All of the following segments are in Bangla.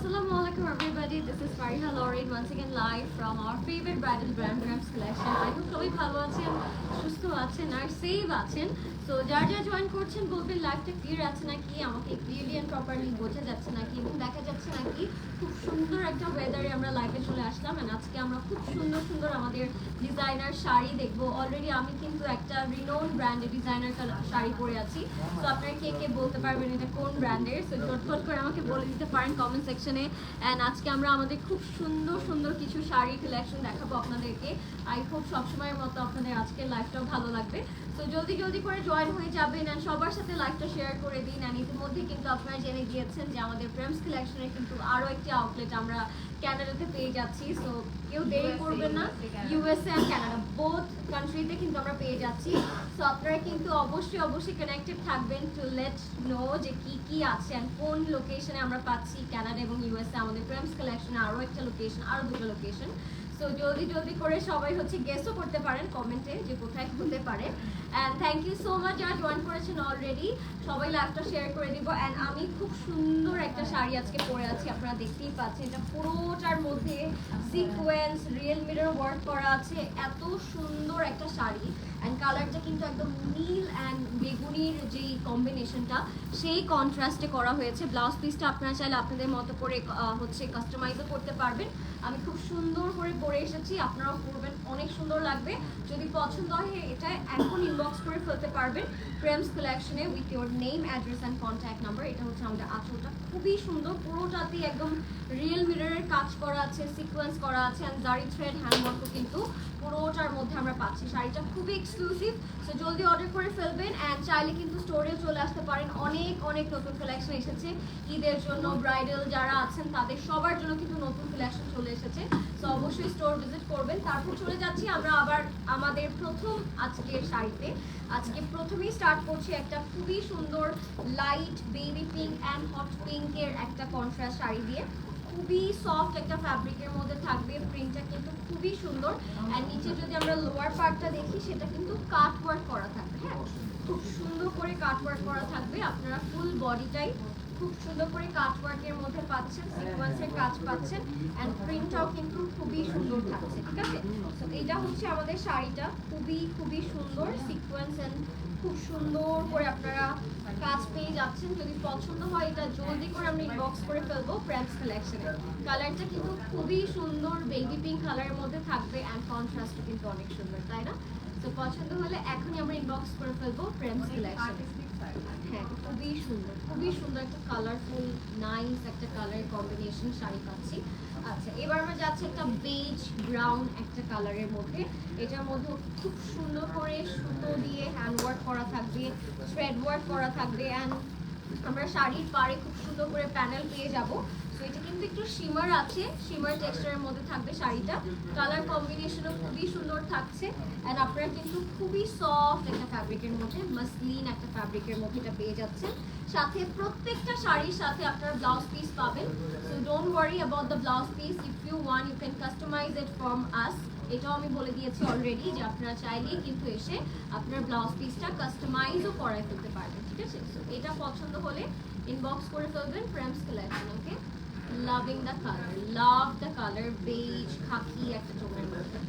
Assalamualaikum everybody. This is Fariha Lauren once again live from our favorite bridal brand Rams collection. I hope সবাই ভালো আছেন, সুস্থ আছেন আর সেভ আছেন। সো যারা যারা জয়েন করছেন বলবেন লাইভটা ক্লিয়ার আছে নাকি, আমাকে ক্লিয়ারলি এন্ড প্রপারলি বোঝা যাচ্ছে নাকি এবং দেখা যাচ্ছে নাকি। খুব সুন্দর একটা ওয়েদারে আমরা লাইভে চলে আসলাম এন্ড আজকে আমরা খুব সুন্দর সুন্দর আমাদের ডিজাইনার শাড়ি দেখবো। অলরেডি আমি কিন্তু একটা রিনোন ব্র্যান্ডের ডিজাইনার শাড়ি পরে আছি। তো আপনারা কে কে বলতে পারবেন এটা কোন ব্র্যান্ডের, সো ঝটফট করে আমাকে বলে দিতে পারেন কমেন্ট সেকশনে। অ্যান্ড আজকে আমরা আমাদের খুব সুন্দর সুন্দর কিছু শাড়ি কালেকশন দেখাবো আপনাদেরকে। আই হোপ সবসময়ের মতো আপনাদের আজকের লাইভটাও ভালো লাগবে। তো জলদি জলদি করে জয়েন হয়ে যাবেন অ্যান্ড সবার সাথে লাইভটা শেয়ার করে দিন। অ্যান্ড ইতিমধ্যে কিন্তু আপনারা জেনে গিয়েছেন যে আমাদের প্রেমস কালেকশনের কিন্তু আরও একটি আউটলেট আমরা ক্যানাডাতে পেয়ে যাচ্ছি। সো কেউ দেরি করবেন না, ইউএসএ অ্যান্ড ক্যানাডা বোথ কান্ট্রিতে কিন্তু আমরা পেয়ে যাচ্ছি। সো আপনারা কিন্তু অবশ্যই কানেক্টেড থাকবেন টু লেট নো যে কি আছে অ্যান্ড কোন লোকেশনে আমরা পাচ্ছি। ক্যানাডা এবং ইউএসএ আমাদের প্রেমস কালেকশনে আরও একটা লোকেশন, আরও দুটো লোকেশন। সো জলদি করে সবাই গেসও করতে পারেন কমেন্টে যে কোথায় হতে পারে। And thank you so much যারা জয়েন করেছেন অলরেডি, সবাই লাইভটা শেয়ার করে দিব। অ্যান্ড আমি খুব সুন্দর একটা শাড়ি আজকে পরে আছি, আপনারা দেখতেই পাচ্ছেন। এটা পুরোটার মধ্যে সিকোয়েন্স রিয়েল মিরর ওয়ার্ক করা আছে, এত সুন্দর একটা শাড়ি। অ্যান্ড কালারটা কিন্তু একদম নীল অ্যান্ড বেগুনির যেই কম্বিনেশনটা সেই কন্ট্রাস্টে করা হয়েছে। ব্লাউজ পিসটা আপনারা চাইলে আপনাদের মতো করে কাস্টমাইজও করতে পারবেন। আমি খুব সুন্দর করে পরে এসেছি, আপনারাও পরবেন, অনেক সুন্দর লাগবে। যদি পছন্দ হয় এটা এখন ইনবক্স করে ফেলতে পারবেন প্রেমস কালেকশনে with your name, address and contact number. এটা হচ্ছে আমাদের আঁচলটা, খুবই সুন্দর, পুরোটাতেই একদম রিয়েল মিররের কাজ করা আছে, সিকোয়েন্স করা আছে অ্যান্ড জারি থ্রেড হ্যান্ডওয়ার্কও কিন্তু পুরোটার মধ্যে আমরা পাচ্ছি। শাড়িটা খুবই এক্সক্লুসিভ, সো জলদি অর্ডার করে ফেলবেন। অ্যান্ড চাইলে কিন্তু স্টোরেও চলে আসতে পারেন, অনেক নতুন কালেকশন এসেছে ঈদের জন্য। ব্রাইডাল যারা আছেন তাদের সবার জন্য কিন্তু নতুন কালেকশন চলে এসেছে। সো অবশ্যই স্টোর ভিজিট করবেন। তারপর চলে যাচ্ছি আমরা আবার আমাদের প্রথম আজকের শাড়িতে। আজকে প্রথমেই স্টার্ট করছি একটা খুবই সুন্দর light baby pink and hot পিঙ্কের একটা কন্ট্রাস্ট শাড়ি দিয়ে। খুবই সফট একটা ফ্যাব্রিকের মধ্যে থাকবে, প্রিন্টটা কিন্তু খুবই সুন্দর। অ্যান্ড নিচে যদি আমরা লোয়ার পার্টটা দেখি সেটা কিন্তু কাট ওয়ার্ক করা থাকবে। হ্যাঁ, খুব সুন্দর করে কাট ওয়ার্ক করা থাকবে। আপনারা ফুল বডিটাই খুব সুন্দর করে কাট ওয়ার্কের মধ্যে পাচ্ছেন, সিকোয়েন্সের কাজ পাচ্ছেন অ্যান্ড প্রিন্টটাও কিন্তু খুবই সুন্দর থাকছে। ঠিক আছে, তো এটা হচ্ছে আমাদের শাড়িটা, খুবই সুন্দর সিকোয়েন্স অ্যান্ড খুব সুন্দর করে আপনারা কাজ পেয়ে যাচ্ছেন। যদি পছন্দ হয় এটা জলদি করে আমরা ইনবক্স করে ফেলবো প্রেমস কালেকশনে। কালারটা কিন্তু খুবই সুন্দর বেবি পিঙ্ক কালারের মধ্যে থাকবে অ্যান্ড কন্ট্রাস্টও কিন্তু অনেক সুন্দর, তাই না? তো পছন্দ হলে এখনই আমরা ইনবক্স করে ফেলবো প্রেমস কালেকশনে। হ্যাঁ, খুবই সুন্দর একটা কালারফুল নাইস একটা কালার কম্বিনেশন শাড়ি পাচ্ছি। আচ্ছা, এবার আমরা যাচ্ছি একটা বেজ ব্রাউন একটা কালারের মধ্যে। এটার মধ্যে খুব সুন্দর করে সুতো দিয়ে হ্যান্ড ওয়ার্ক করা থাকবে, থ্রেড ওয়ার্ক করা থাকবে অ্যান্ড আমরা শাড়ির পাড়ে খুব সুন্দর করে প্যানেল পেয়ে যাবো। তো এটা কিন্তু একটু শিমার আছে, শিমার টেক্সচারের মধ্যে থাকবে শাড়িটা। কালার কম্বিনেশনও খুবই সুন্দর থাকছে অ্যান্ড আপনারা কিন্তু খুবই সফট একটা ফ্যাব্রিকের মধ্যে, মাসলিন একটা ফ্যাব্রিকের মধ্যে এটা পেয়ে যাচ্ছেন। সাথে প্রত্যেকটা শাড়ির সাথে আপনারা ব্লাউজ পিস পাবেন। So don't worry about the blouse piece, if you want you can customise it from us. এটাও আমি বলে দিয়েছি অলরেডি যে আপনারা চাইলেই কিন্তু এসে আপনার ব্লাউজ পিসটা কাস্টমাইজও করাই ফেলতে পারবেন। ঠিক আছে, সো এটা পছন্দ হলে ইনবক্স করে ফেলবেন Frames collection. Okay, loving the colour, love the colour, beige khaki একটা টোনের মধ্যে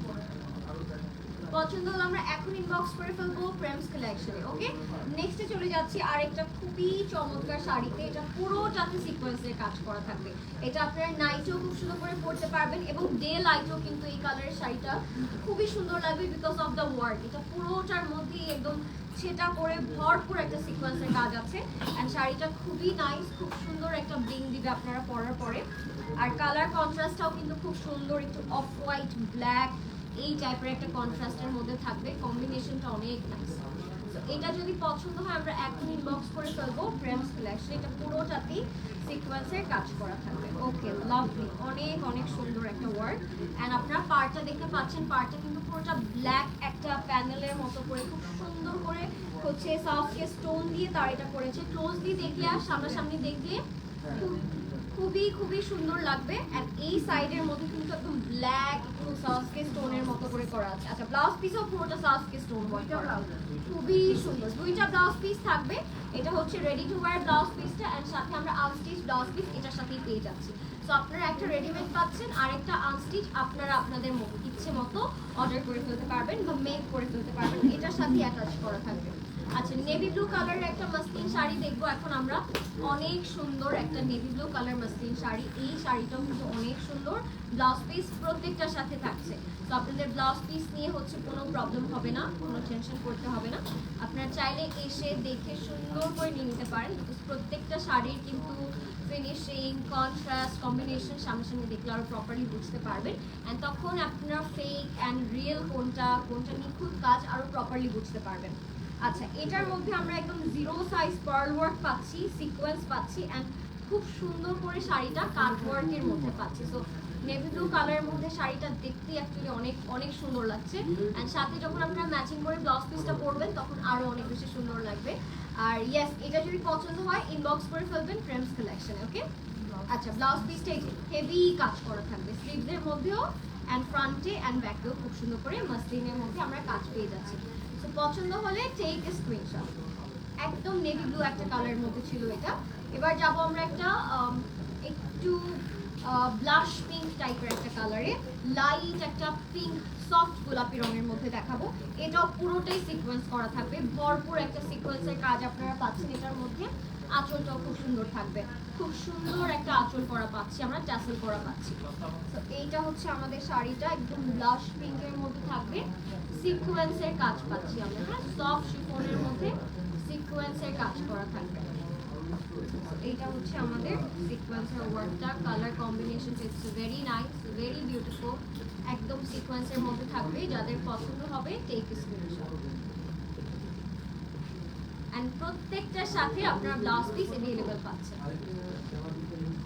পছন্দ হলো আমরা এখন ইনবক্স করে ফেলবো প্রেমস কালেকশনে। ওকে, নেক্সটে চলে যাচ্ছি আরেকটা খুবই চমৎকার শাড়িতে। এটা পুরোটাতে সিকোয়েন্সের কাজ করা থাকবে। এটা আপনারা নাইটেও খুব সুন্দর করে পরতে পারবেন এবং ডে লাইটেও কিন্তু এই কালারের শাড়িটা খুবই সুন্দর লাগবে বিকজ অফ দ্য ওয়ার্ক। এটা পুরোটার মধ্যেই একদম সেটা করে ভরপুর একটা সিকোয়েন্সের কাজ আছে অ্যান্ড শাড়িটা খুবই নাইস, খুব সুন্দর একটা ব্লিং দিবে আপনারা পরার পরে। আর কালার কন্ট্রাস্টটাও কিন্তু খুব সুন্দর, একটু অফ হোয়াইট ব্ল্যাক এই টাইপের একটা কন্ট্রাস্টের মধ্যে থাকবে, কম্বিনেশনটা অনেক নাইস। তো এটা যদি পছন্দ হয় আমরা এখন ইনবক্স করে ফেলবো প্রেমস কালেকশন। এটা পুরোটাতেই সিকোয়েন্সের কাজ করা থাকবে। ওকে, লাভলি, অনেক সুন্দর একটা ওয়ার্ক অ্যান্ড আপনারা পার্টটা দেখতে পাচ্ছেন। পার্টটা কিন্তু পুরোটা ব্ল্যাক একটা প্যানেলের মতো করে খুব সুন্দর করে সফট স্টোন দিয়ে তার এটা করেছে। ক্লোজলি দেখলে আর সামনাসামনি দেখলে খুবই সুন্দর লাগবে। এন্ড এই সাইডের মধ্যে কিন্তু একদম ব্ল্যাক একটু সাউথকে স্টোনের মতো করে করা আছে। আচ্ছা, ব্লাউজ পিসও পুরোটা সাউথকে স্টোন ওয়ার্ক করা, খুবই সুন্দর। দুইটা ব্লাউজ পিস থাকবে, এটা হচ্ছে রেডি টু ওয়্যার ব্লাউজ পিসটা এন্ড সাথে আমরা আনস্টিচ ব্লাউজ পিস এটার সাথেই পেয়ে যাচ্ছি। সো আপনারা একটা রেডিমেড পাচ্ছেন আর একটা আনস্টিচ আপনারা আপনাদের ইচ্ছে মতো অর্ডার করে ফেলতে পারবেন বা মেক করে ফেলতে পারবেন, এটার সাথে অ্যাটাচ করা থাকবে। আচ্ছা, নেভি ব্লু কালারের একটা মাসলিন শাড়ি দেখবো এখন আমরা। অনেক সুন্দর একটা navy blue colour muslin sari, এই শাড়িটাও কিন্তু অনেক সুন্দর। ব্লাউজ পিস প্রত্যেকটার সাথে থাকছে, তো আপনাদের ব্লাউজ পিস নিয়ে হচ্ছে কোনো প্রবলেম হবে না, কোনো টেনশন করতে হবে না। আপনারা চাইলে এসে দেখে সুন্দর করে নিয়ে নিতে পারেন। প্রত্যেকটা শাড়ির কিন্তু ফিনিশিং, কন্ট্রাস্ট, কম্বিনেশন সামনাসামনি দেখলে আরও প্রপারলি বুঝতে পারবেন, অ্যান্ড তখন আপনারা ফেক অ্যান্ড রিয়েল কোনটা নিখুঁত কাজ আরও প্রপারলি বুঝতে পারবেন। আচ্ছা, এটার মধ্যে আমরা একদম 0 সাইজ পার্ল ওয়ার্ক পাচ্ছি, সিকোয়েন্স পাচ্ছি, অ্যান্ড খুব সুন্দর করে শাড়িটা কাট ওয়ার্কের মধ্যে পাচ্ছি। সো নেভি ব্লু কালারের মধ্যে শাড়িটা দেখতে অ্যাকচুয়ালি অনেক অনেক সুন্দর লাগছে, অ্যান্ড সাথে যখন আপনারা ম্যাচিং করে ব্লাউজ পিসটা পরবেন তখন আরও অনেক বেশি সুন্দর লাগবে। আর ইয়েস, এটা যদি পছন্দ হয় ইনবক্স করে ফেলবেন ফ্রেন্ডস কালেকশনে, ওকে? আচ্ছা, ব্লাউজ পিসটা হেভি কাজ করা থাকবে স্লিভসের মধ্যেও, অ্যান্ড ফ্রন্টে অ্যান্ড ব্যাকেও খুব সুন্দর করে মাসলিনের মধ্যে আমরা কাজ পেয়ে যাচ্ছি। তো পছন্দ হলে টেক এ স্ক্রিনশট। একদম নেভি ব্লু একটা কালারের মধ্যে ছিল এটা। এবার যাব আমরা একটা একটু ব্লাশ পিঙ্ক টাইপের একটা কালারে, লাইট একটা পিঙ্ক সফট গোলাপি রঙের মধ্যে দেখাবো। এটাও পুরোটাই সিকোয়েন্স করা থাকবে, ভরপুর একটা সিকোয়েন্সের কাজ আপনারা পাচ্ছেন এটার মধ্যে। আঁচলটাও খুব সুন্দর থাকবে, খুব সুন্দর একটা আঁচল করা পাচ্ছি আমরা, ট্যাসেল করা পাচ্ছি। তো এইটা হচ্ছে আমাদের শাড়িটা, একদম ব্লাশ পিঙ্কের মধ্যে থাকবে, সিকোয়েন্সের কাজ পাচ্ছি আমরা, হ্যাঁ, সফট শিফনের মধ্যে সিকোয়েন্সের কাজ করা থাকবে। এইটা হচ্ছে আমাদের সিকোয়েন্সের ওয়ার্কটা, colour combination it's very nice, very beautiful, একদম সিকোয়েন্সের মধ্যে থাকবে। যাদের পছন্দ হবে টেক স্ক্রিনশট। এন্ড প্রত্যেকটার সাথে আপনারা ব্লাউজ পিস अवेलेबल পাচ্ছেন।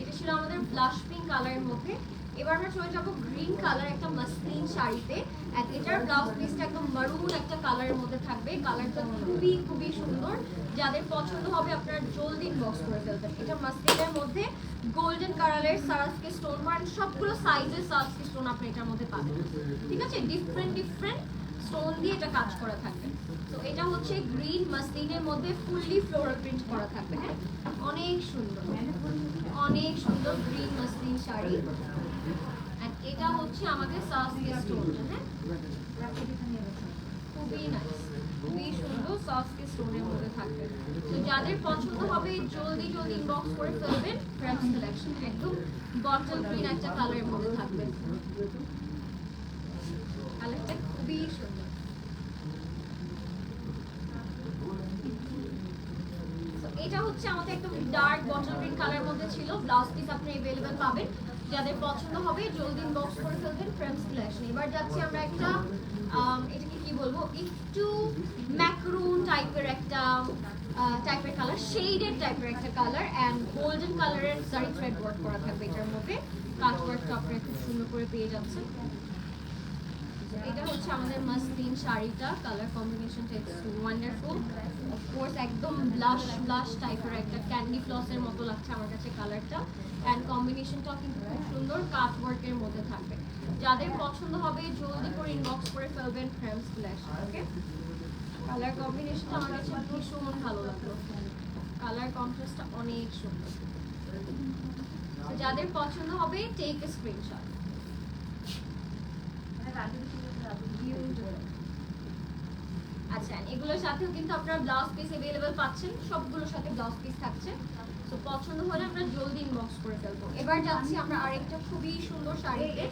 এটা ছিল আমাদের ব্লাশ পিঙ্ক কালারের মধ্যে। এবার আমরা চলে যাব গ্রিন কালার একটা মাসলিন শাড়িতে, এন্ড এটার ব্লাউজ পিসটা একদম মারুন একটা কালারের মধ্যে থাকবে। কালারটা খুবই খুবই সুন্দর, যাদের পছন্দ হবে আপনারা জলদি ইনবক্স করে ফেলবেন। এটা মাসলিনের মধ্যে গোল্ডেন কালারের সারাস্কি স্টোন ওয়ার্ক, সবগুলো সাইজের সারাস্কি স্টোন আপনি এটার মধ্যে পাবেন, ঠিক আছে? ডিফারেন্ট ডিফারেন্ট স্টোন দিয়ে এটা কাজ করা থাকবে। তো এটা হচ্ছে গ্রিন মাসলিনের মধ্যে ফুললি ফ্লোরাল প্রিন্ট করা থাকবে, হ্যাঁ, অনেক সুন্দর, অনেক সুন্দর গ্রিন মাসলিন শাড়ি। আর এটা হচ্ছে আমাদের সারাস্কি স্টোন, হ্যাঁ, খুবই নাইস, খুবই সুন্দর সারাস্কি স্টোনের মধ্যে থাকবে। তো যাদের পছন্দ হবে জলদি জলদি ইনবক্স করে ফেলবেন ফ্রেন্ডস কালেকশন। একদম বটল গ্রিন একটা কালারের মধ্যে থাকবে, কালারটা খুবই সুন্দর। এটা হচ্ছে আমাদের একদম ডার্ক বটল গ্রিন কালারের মধ্যে ছিল, ব্লাউজ পিস আপনি अवेलेबल পাবেন। যাদের পছন্দ হবে জলদি ইনবক্স করে ফেলবেন ফ্রেন্ডস কালেকশন। এবার যাচ্ছি আমরা একটা এটাকে কি বলবো, একটু ম্যাকরুন টাইপের একটা টাইপের কালার, শেডেড টাইপের একটা কালার, অ্যান্ড গোল্ডেন কালারের জারি থ্রেড ওয়ার্ক করা থাকবে এটার মধ্যে। কাট ওয়ার্কটা আপনারা খুব সুন্দর করে পেয়ে যাচ্ছেন। এটা হচ্ছে আমাদের মাসলিন শাড়িটা, কালার কম্বিনেশনটা ইটস ওয়ান্ডারফুল। অফকোর্স একদম ব্লাশ ব্লাশ টাইপের একটা ক্যান্ডি ফ্লসের মতো লাগছে আমার কাছে কালারটা, অ্যান্ড কম্বিনেশনটাও কিন্তু খুব সুন্দর কাট ওয়ার্কের মধ্যে থাকবে। যাদের পছন্দ হবে জলদি করে ইনবক্স করে ফেলবেন ফ্রেন্ডস কালেকশন, ওকে? কালার কম্বিনেশনটা আমার কাছে ভীষণ ভালো লাগলো, কালার কন্ট্রাস্টটা অনেক সুন্দর। তো যাদের পছন্দ হবে টেক এ স্ক্রিনশট। আচ্ছা, এগুলোর সাথেও কিন্তু আপনারা ব্লাউজ পিস अवेलेबल পাচ্ছেন, সবগুলোর সাথে ব্লাউজ পিস থাকছে। তো পছন্দ হলে আমরা জলদি ইনবক্স করে ফেলবো। এবার যাচ্ছি আমরা আরেকটা খুবই সুন্দর শাড়িতে।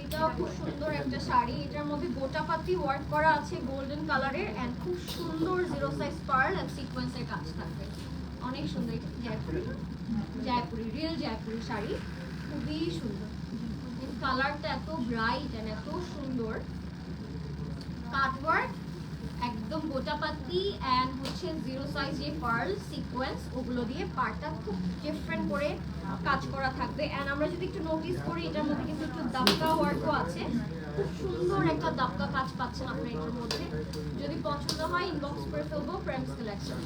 এটাও খুব সুন্দর একটা শাড়ি, এটার মধ্যে গোটাপাতি ওয়ার্ক করা আছে গোল্ডেন কালারের, এন্ড খুব সুন্দর 0 সাইজ পার্ল এন্ড সিকোয়েন্সের কাজ থাকবে, অনেক সুন্দর। এটা জয়পুরি, জয়পুরি রিয়েল জয়পুরি শাড়ি, খুবই সুন্দর। কালারটা এত ব্রাইট এন্ড এত সুন্দর, কাটওয়ার্ক একদম গোটাপাতি, এন্ড হচ্ছে 0 সাইজ যে পার্ল সিকোয়েন্স ওগুলো দিয়ে পার্টটা খুব ডিফারেন্ট করে কাজ করা থাকবে। এন্ড আমরা যদি একটু নোটিস করি এটার মধ্যে কিন্তু একটু দাপকা ওয়ার্কও আছে, খুব সুন্দর একটা দাপকা কাজ পাচ্ছেন আপনারা এটার মধ্যে। যদি পছন্দ হয় ইনবক্স করে ফেলবো ফ্রেন্ডস কালেকশন,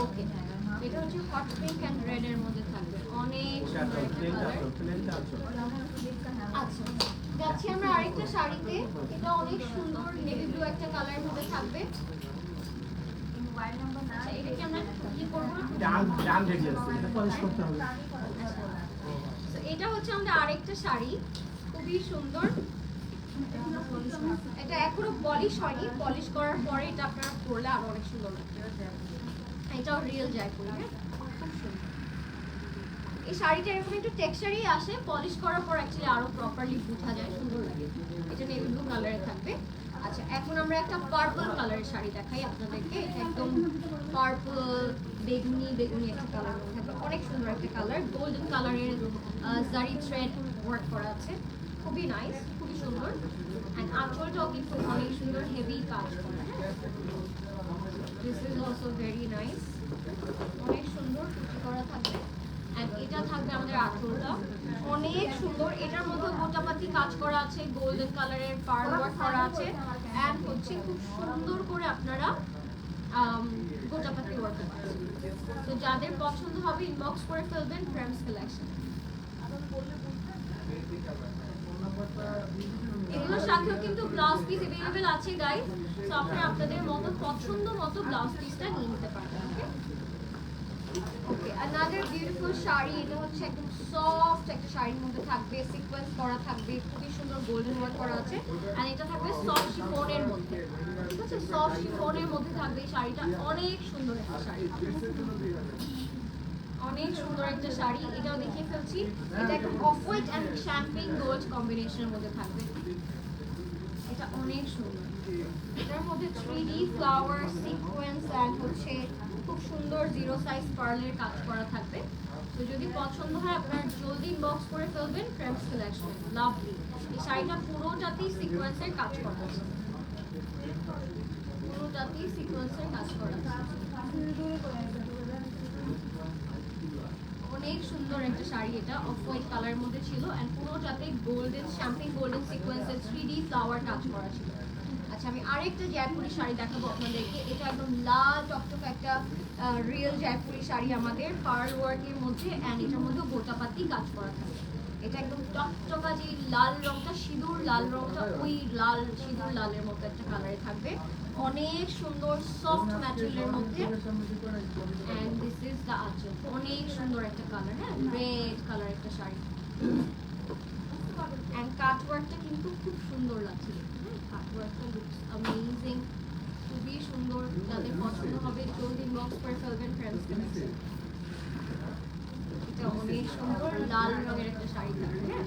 ওকে? এটা হচ্ছে হট পিঙ্ক এন্ড রেড এর মধ্যে থাকবে, অনেক সুন্দর একটা কালার। আচ্ছা, যাচ্ছি আমরা আরেকটা শাড়িতে, এটা অনেক সুন্দর নেভি ব্লু একটা কালারের মধ্যে থাকবে। আচ্ছা এটা কি আমরা কি করব ডান রেডি আছে, এটা পলিশ করতে হবে। তো এটা হচ্ছে আমাদের আরেকটা শাড়ি, খুবই সুন্দর। এটা এখনো পলিশ হয়নি, পলিশ করার পরে এটা আপনারা পরলে আরো অনেক সুন্দর লাগবে। এটাও রিয়েল জয়পুরি, হ্যাঁ খুব সুন্দর। এই শাড়িটা এরকম একটু টেক্সচারই আসে, পলিশ করার পর অ্যাকচুয়ালি আরো প্রপারলি বোঝা যায়, সুন্দর লাগে। এটা নেভি ব্লু কালারে থাকবে। আচ্ছা এখন আমরা একটা পার্পল কালারের শাড়ি দেখাই আপনাদেরকে। এটা একদম পার্পল বেগুনি বেগুনি একটা কালার থাকবে, অনেক সুন্দর একটা কালার, গোল্ডেন কালারের জারি থ্রেড ওয়ার্ক করা আছে, খুবই নাইস, খুবই সুন্দর। অ্যান্ড আঁচলটাও কিন্তু অনেক সুন্দর, হেভি কাজ করা। This is also very nice, অনেক সুন্দর কুচি করা থাকবে। এন্ড এটা থাকবে আমাদের আঁচলটা, অনেক সুন্দর। এটার মধ্যে গোটাপাতি কাজ করা আছে, গোল্ডেন কালারের পার্ল ওয়ার্ক করা আছে। এন্ড হচ্ছে খুব সুন্দর করে আপনারা গোটাপাতি ওয়ার্ক করা আছে। তো যাদের পছন্দ হবে ইনবক্স করে ফেলবেন ফ্রেমস কালেকশন। এগুলোর সাথেও কিন্তু ব্লাউজ পিস अवेलेबल আছে গাইস, সো আপনারা আপনাদের মতো পছন্দ মতো ব্লাউজ পিসটা নিয়ে নিতে পারবেন। ওকে অ্যানাদার বিউটিফুল শাড়ি, এটা হচ্ছে একদম সফট একটা শাড়ির মধ্যে থাকবে, সিকোয়েন্স করা থাকবে, খুবই সুন্দর গোল্ডেন ওয়ার্ক করা আছে। আর এটা থাকবে সফট শিফনের মধ্যে, ঠিক আছে, সফট শিফনের মধ্যে থাকবে এই শাড়িটা, অনেক সুন্দর একটা শাড়ি, অনেক সুন্দর একটা শাড়ি। এটাও দেখিয়ে ফেলছি, এটা একদম off white and champagne gold কম্বিনেশনের মধ্যে থাকবে, এটা অনেক সুন্দর। এটার মধ্যে 3D ফ্লাওয়ার সিকোয়েন্স এন্ড হচ্ছে খুব সুন্দর জিরো সাইজ পার্লের কাজ করা থাকবে। তো যদি পছন্দ হয় আপনারা জলদি ইনবক্স করে ফেলবেন ফ্রেমস কালেকশন। লাভলি, এই শাড়িটা পুরোটাতেই সিকোয়েন্সের কাজ করা আছে, পুরোটাতেই সিকোয়েন্সের কাজ করা আছে। অনেক সুন্দর একটা শাড়ি, এটা অফ হোয়াইট কালারের মধ্যে ছিল এন্ড পুরোটাতে গোল্ডেন শ্যাম্পেন গোল্ডেন সিকোয়েন্সের 3D ফ্লাওয়ার কাজ করা ছিল। আচ্ছা আমি আরেকটা জয়পুরি শাড়ি দেখাবো আপনাদেরকে। এটা একদম লাল টকটক একটা রিয়েল জয়পুরি শাড়ি আমাদের, পার্ল ওয়ার্কের মধ্যে এন্ড এটার মধ্যে গোটাপাতি কাজ করা থাকে। এটা একদম টকটকা যে লাল রংটা, সিঁদুর লাল রংটা, ওই লাল সিঁদুর লালের মতো একটা কালারে থাকবে, অনেক সুন্দর সফট ম্যাটেরিয়ালের মধ্যে। এন্ড দিস ইজ দ্য আঁচল, অনেক সুন্দর একটা কালার, হ্যাঁ রেড কালার একটা শাড়ি। এন্ড কাট ওয়ার্কটা কিন্তু খুব সুন্দর লাগছে, কাট ওয়ার্কটা লুকস অ্যামেজিং, খুবই সুন্দর। যাদের পছন্দ হবে জলদি ইনবক্স করে ফেলবেন ফ্রেন্ডস কালেকশন। এটা অনেক সুন্দর লাল রঙের একটা শাড়ি থাকবে, হ্যাঁ।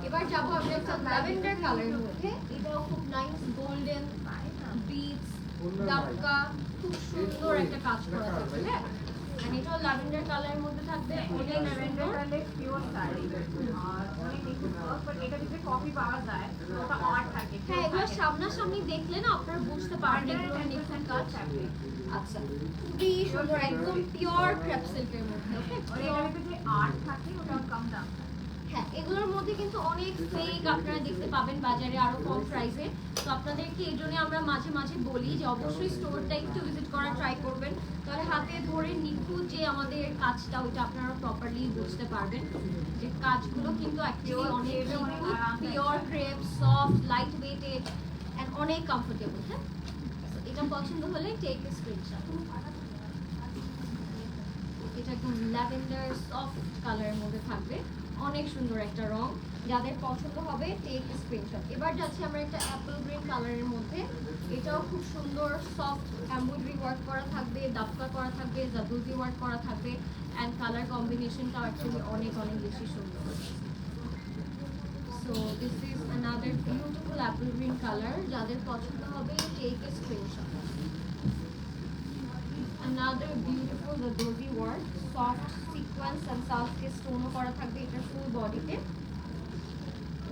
এবার যাবো আমরা একটা ল্যাভেন্ডার কালারের মধ্যে, এটাও খুব নাইস গোল্ডেন বিটস ডাবকা, খুব সুন্দর একটা কাজ করা থাকবে, হ্যাঁ। আর এটাও ল্যাভেন্ডার কালারের মধ্যে থাকবে, অনেক ল্যাভেন্ডার কালার পিওর শাড়ি আর অনেক নিখুঁত ওয়ার্ক, বাট এটা যদি কপি পাওয়া যায় ওটা আর্ট থাকে। হ্যাঁ এগুলো সামনাসামনি দেখলে না আপনারা বুঝতে পারবেন এগুলো নিখুঁত কাজ থাকবে। আচ্ছা খুবই সুন্দর, একদম পিওর ক্রেপ সিল্কের মধ্যে, ওকে। আর এটার ভিতরে আর্ট থাকে, ওটা কম দাম। হ্যাঁ এগুলোর মধ্যে কিন্তু অনেক ফেক আপনারা দেখতে পাবেন বাজারে আরো কম প্রাইসে। তো আপনাদেরকে এই জন্য আমরা মাঝে মাঝে বলি যে অবশ্যই স্টোরটা একটু ভিজিট করার ট্রাই করবেন, তাহলে হাতে ধরে নিখুঁত যে আমাদের কাজটা ওইটা আপনারা প্রপারলি বুঝতে পারবেন যে কাজগুলো কিন্তু অ্যাকচুয়ালি অনেক pure crepe, soft, light weighted and অনেক কমফোর্টেবল, হ্যাঁ। এটা পছন্দ হলে টেক এ স্ক্রিনশট। এটা একদম ল্যাভেন্ডার সফট কালারের মধ্যে থাকবে, অনেক সুন্দর একটা রং, যাদের পছন্দ হবে টেক স্ক্রিনশট। এবার যাচ্ছি আমরা একটা অ্যাপল গ্রিন কালারের মধ্যে, এটাও খুব সুন্দর সফট এমব্রয়ডারি ওয়ার্ক করা থাকবে, দাপকা করা থাকবে, জাদুজি ওয়ার্ক করা থাকবে এন্ড কালার কম্বিনেশনটাও অ্যাকচুয়ালি অনেক অনেক বেশি সুন্দর। So this is another beautiful apple green colour, যাদের পছন্দ হবে take a screenshot. Another beautiful dozy work, soft sequence and সালকে স্টোনও করা থাকবে এটা ফুল বডিতে।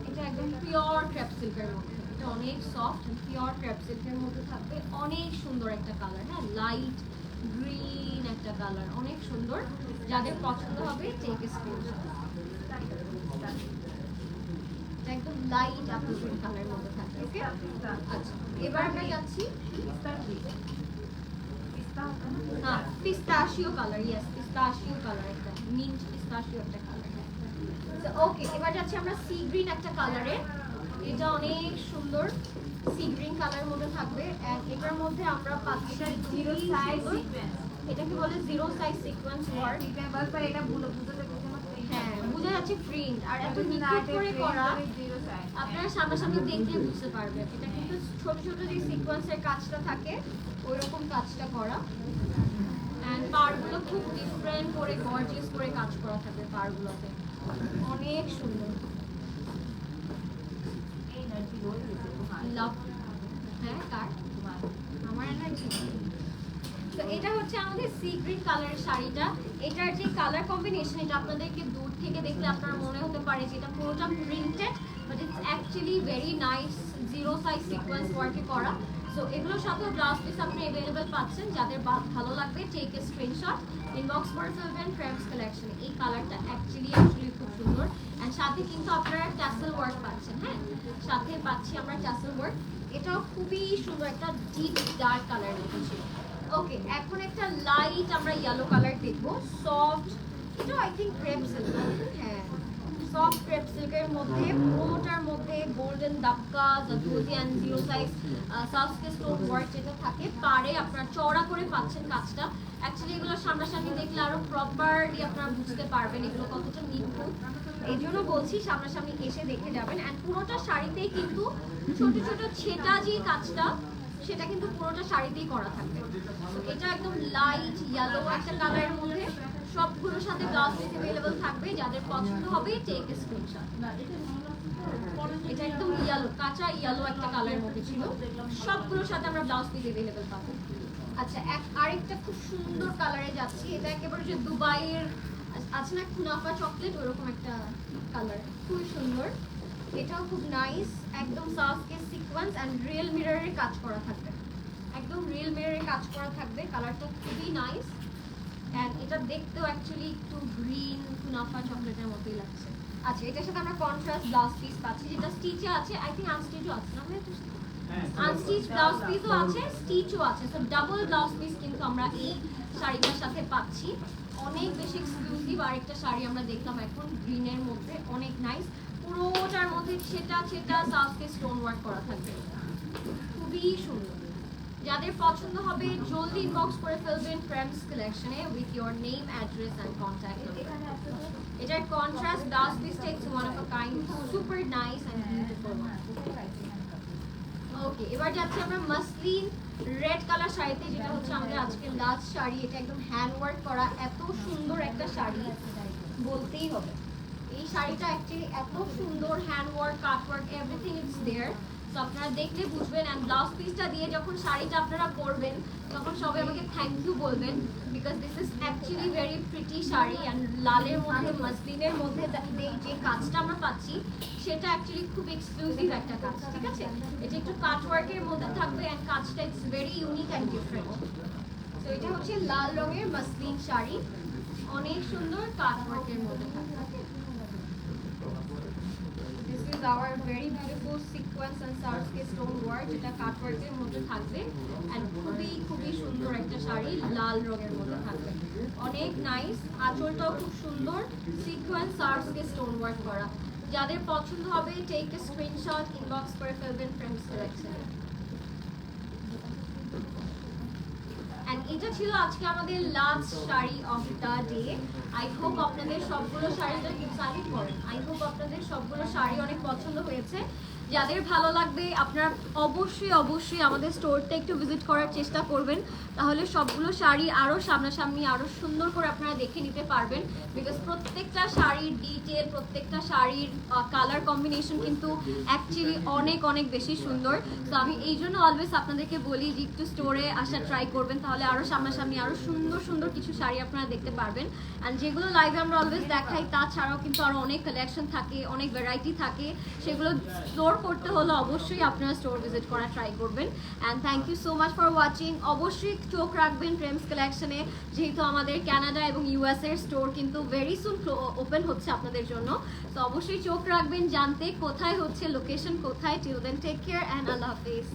এটা একদম পিওর ক্রেপ সিল্কের মধ্যে, এটা অনেক সফট এন্ড পিওর ক্রেপ সিল্কের মধ্যে থাকবে, অনেক সুন্দর একটা কালার, হ্যাঁ লাইট গ্রিন একটা কালার, অনেক সুন্দর। যাদের পছন্দ হবে টেক এ স্ক্রিনশট। একদম লাইট অ্যাপল গ্রিন কালারের মধ্যে থাকবে, ওকে। আচ্ছা এবার আমরা যাচ্ছি হ্যাঁ পিস্তাশিও কালার, ইয়েস পিস্তাশিও কালার, একটা মিন্ট পিস্তাশিও একটা কালার, হ্যাঁ। ওকে এবার যাচ্ছি আমরা সি গ্রিন একটা কালারে, এটা অনেক সুন্দর, সি গ্রিন কালারের মধ্যে থাকবে এন্ড এটার মধ্যে আমরা পাচ্ছি জিরো সাইজ সিকোয়েন্স এটাকে বলে জিরো সাইজ সিকোয়েন্স ওয়ার্ক। বাস ভাই এটা বুঝতে বুঝতে মত হ্যাঁ বোঝা যাচ্ছে প্রিন্ট আর এত নিখুঁত করে করা জিরো সাইজ আপনারা সামনাসামনি দেখলে বুঝতে পারবেন এটা কিন্তু ছোট ছোট যে সিকোয়েন্সের কাজটা থাকে ওই রকম কাজটা করা এন্ড পারগুলো খুব ডিফারেন্ট করে গর্জিয়াস করে কাজ করা থাকে পারগুলোতে অনেক সুন্দর এই এনার্জি রোল লাভ হ্যাঁ কার আমার এনার্জি তো এটা হচ্ছে আমাদের সি গ্রিন কালারের শাড়িটা এটার যে কালার কম্বিনেশন এটা আপনাদেরকে দূর থেকে দেখলে আপনার মনে হতে পারে যে এটা পুরোটা printed but it's actually very nice zero size sequence ওয়ার্কে করা সো এগুলোর সাথেও ব্লাউজ পিস আপনি অ্যাভেলেবেল পাচ্ছেন যাদের ভালো লাগবে টেক এ স্ক্রিনশট ইনবক্স করে ফেলবেন ফ্রেমস কালেকশনে এই কালারটা অ্যাকচুয়ালি খুব সুন্দর অ্যান্ড সাথে কিন্তু আপনারা ট্যাসেল ওয়ার্ক পাচ্ছেন হ্যাঁ সাথে পাচ্ছি আমরা ট্যাসেল ওয়ার্ক এটাও খুবই সুন্দর একটা ডিপ ডার্ক কালার ছিল ওকে এখন একটা লাইট আমরা ইয়েলো কালার দেখবো সফট এটা আই থিঙ্ক ক্রেপ সিল্ক হ্যাঁ সফট ক্রেপ সিল্কের মধ্যে পুরোটার মধ্যে golden dabka zardozi and zero size সাউথকে স্টোন ওয়ার্ক যেটা থাকে পারে আপনারা চওড়া করে পাচ্ছেন কাজটা অ্যাকচুয়ালি এগুলো সামনাসামনি দেখলে আরো প্রপারলি আপনারা বুঝতে পারবেন এগুলো কতটা নিখুঁত এই জন্য বলছি সামনাসামনি এসে দেখে যাবেন অ্যান্ড পুরোটা শাড়িতেই কিন্তু ছোট ছোট ছেটা যে কাজটা সেটা কিন্তু পুরোটা শাড়িতেই করা থাকবে এটা একদম লাইট ইয়েলো একটা কালারের মধ্যে সবগুলোর সাথে ব্লাউজ পিস अवेलेबल থাকবে যাদের পছন্দ হবে টেক এ স্ক্রিনশট এটা একদম ইয়েলো কাঁচা ইয়েলো একটা কালারের মধ্যে ছিল সবগুলোর সাথে আমরা ব্লাউজ পিস अवेलेबल পাবো আচ্ছা আরেকটা খুব সুন্দর কালারে যাচ্ছি এটা একেবারে যে দুবাইয়ের আছে না কুনাফা চকলেট ওরকম একটা কালার খুব সুন্দর এটাও খুব নাইস একদম সাউথকে সিকোয়েন্স এন্ড রিয়েল মিররের কাজ করা থাকবে একদম রিয়েল মিররের কাজ করা থাকবে কালারটা খুবই নাইস এন্ড এটা দেখতেও অ্যাকচুয়ালি একটু গ্রিন কুনাফা চকলেটের মতোই লাগছে আচ্ছা এটার সাথে আমরা কন্ট্রাস্ট ব্লাউজ পিস পাচ্ছি যেটা স্টিচে আছে আই থিঙ্ক আনস্টিচও আছে না আনস্টিচ ব্লাউজ পিসও আছে স্টিচও আছে সো ডাবল ব্লাউজ পিস কিন্তু আমরা এই শাড়িটার সাথে পাচ্ছি অনেক বেশি এক্সক্লুসিভ আরেকটা শাড়ি আমরা দেখলাম এখন গ্রিনের মধ্যে অনেক নাইস পুরোটার মধ্যে ছেটা ছেটা সাউথকে স্টোন ওয়ার্ক করা থাকবে খুবই সুন্দর যাদের পছন্দ হবে জলদি ইনবক্স করে ফেলবেন ফ্রেমস কালেকশনে with your name address and contact এটার contrast blouse piece takes one of a kind super nice and beautiful okay এবার যাচ্ছি আমরা মাসলিন রেড কালার শাড়িতে যেটা হচ্ছে আমাদের আজকের লাস্ট শাড়ি এটা একদম হ্যান্ড ওয়ার্ক করা এত সুন্দর একটা শাড়ি বলতেই হবে এই শাড়িটা অ্যাকচুয়ালি এত সুন্দর hand work cut work everything it's there so আপনারা দেখলে বুঝবেন এন্ড ব্লাউজ পিসটা দিয়ে যখন শাড়িটা আপনারা পরবেন তখন সবাই আমাকে থ্যাংক ইউ বলবেন because this is actually very pretty sari and লালের মধ্যে মাসলিনের মধ্যে যে কাজটা আমরা পাচ্ছি সেটা অ্যাকচুয়ালি খুব এক্সক্লুসিভ একটা কাজ ঠিক আছে এটা একটু কাট ওয়ার্কের মধ্যে থাকবে এন্ড কাজটা it's very unique and different তো এটা হচ্ছে লাল রঙের মাসলিন শাড়ি অনেক সুন্দর কাট ওয়ার্কের মধ্যে থাকবে This is our very beautiful sequence and Swarovski stone work যেটা কাট ওয়ার্কের মধ্যে থাকবে এন্ড খুবই সুন্দর একটা শাড়ি লাল রঙের মধ্যে থাকবে অনেক নাইস আঁচলটাও খুব সুন্দর সিকোয়েন্স Swarovski stone work করা যাদের পছন্দ হবে টেক এ স্ক্রিনশট ইনবক্স করে ফেলবেন ফ্রেমস কালেকশনে এন্ড এটা ছিল আজকে আমাদের last sari of the day I hope আপনাদের সবগুলো শাড়িটা সাইড করেন আই হোপ আপনাদের সবগুলো শাড়ি অনেক পছন্দ হয়েছে যাদের ভালো লাগবে আপনারা অবশ্যই আমাদের স্টোরটা একটু ভিজিট করার চেষ্টা করবেন তাহলে সবগুলো শাড়ি আরো সামনাসামনি আরো সুন্দর করে আপনারা দেখে নিতে পারবেন বিকজ প্রত্যেকটা শাড়ির ডিটেল প্রত্যেকটা শাড়ির কালার কম্বিনেশন কিন্তু অ্যাকচুয়ালি অনেক বেশি সুন্দর তো আমি এই জন্য অলওয়েজ আপনাদেরকে বলি যে একটু স্টোরে আসা ট্রাই করবেন তাহলে আরো সামনাসামনি আরো সুন্দর কিছু শাড়ি আপনারা দেখতে পারবেন অ্যান্ড যেগুলো লাইভে আমরা অলওয়েজ দেখাই তাছাড়াও কিন্তু আরো অনেক কালেকশন থাকে অনেক ভ্যারাইটি থাকে সেগুলো স্টোর করতে হলে অবশ্যই আপনারা স্টোর ভিজিট করা ট্রাই করবেন and thank you so much for watching অবশ্যই চোখ রাখবেন ফ্রেমস কালেকশনে যেহেতু আমাদের কানাডা এবং ইউএস এর স্টোর কিন্তু ভেরি সুন ওপেন হচ্ছে আপনাদের জন্য তো অবশ্যই চোখ রাখবেন জানতে কোথায় হচ্ছে লোকেশন কোথায় till then take care and আল্লাহ হাফেজ